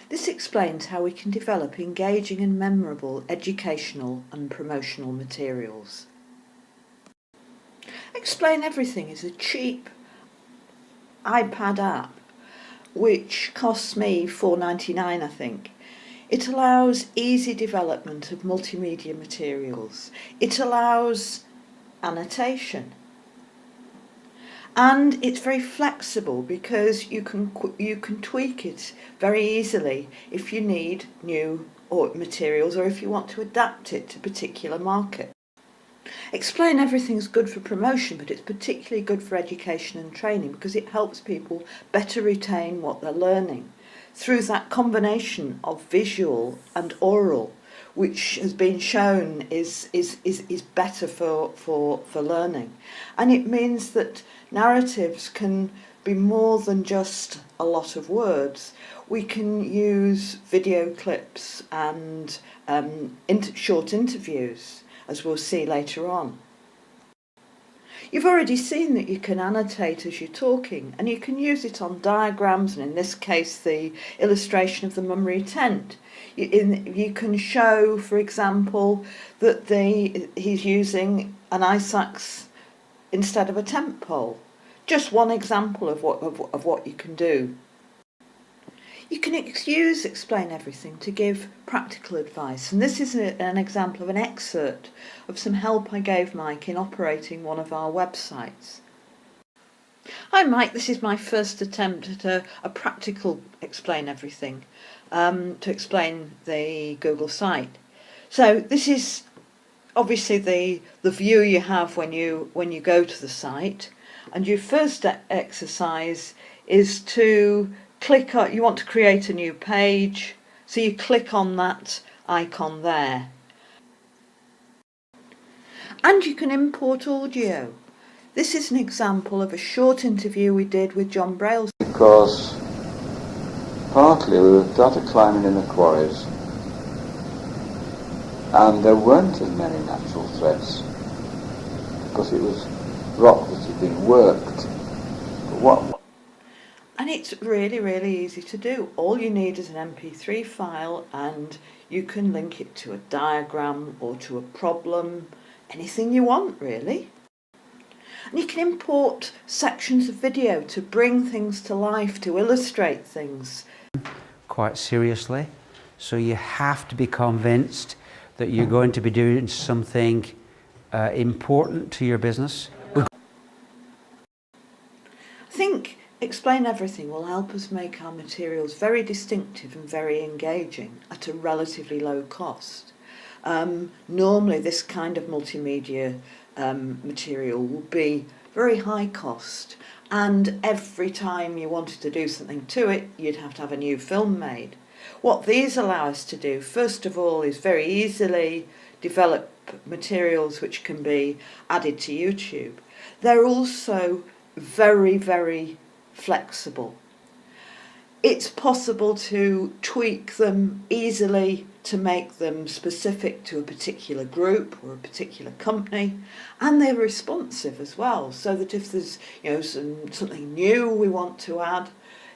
This explains how we can develop engaging and memorable educational and promotional materials. Explain Everything is a cheap iPad app which costs me $4.99, I think. It allows easy development of multimedia materials. It allows annotation. And it's very flexible because you can tweak it very easily if you need new materials or if you want to adapt it to a particular market. Explain Everything is good for promotion, but it's particularly good for education and training because it helps people better retain what they're learning through that combination of visual and oral, which has been shown is better for learning. And it means that narratives can be more than just a lot of words. We can use video clips and short interviews, as we'll see later on. You've already seen that you can annotate as you're talking, and you can use it on diagrams, and in this case the illustration of the Mummery tent. You can show, for example, that he's using an ice axe instead of a tent pole. Just one example of what you can do. You can use Explain Everything to give practical advice, and this is an example of an excerpt of some help I gave Mike in operating one of our websites. Hi Mike, this is my first attempt at a practical Explain Everything to explain the Google site. So this is obviously the view you have when you go to the site, and your first exercise is to click on, you want to create a new page, so you click on that icon there. And you can import audio. This is an example of a short interview we did with John Braille. Because partly we started climbing in the quarries and there weren't as many natural threads because it was rock that had been worked. And it's really, really easy to do. All you need is an MP3 file and you can link it to a diagram or to a problem, anything you want really. And you can import sections of video to bring things to life, to illustrate things. Quite seriously. So you have to be convinced that you're going to be doing something important to your business. I think Explain Everything will help us make our materials very distinctive and very engaging at a relatively low cost. Normally this kind of multimedia material will be very high cost, and every time you wanted to do something to it you'd have to have a new film made. What these allow us to do, first of all, is very easily develop materials which can be added to YouTube. They're also very, very flexible. It's possible to tweak them easily to make them specific to a particular group or a particular company, and they're responsive as well, so that if there's something new we want to add,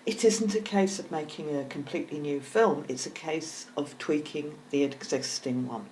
it isn't a case of making a completely new film, it's a case of tweaking the existing one.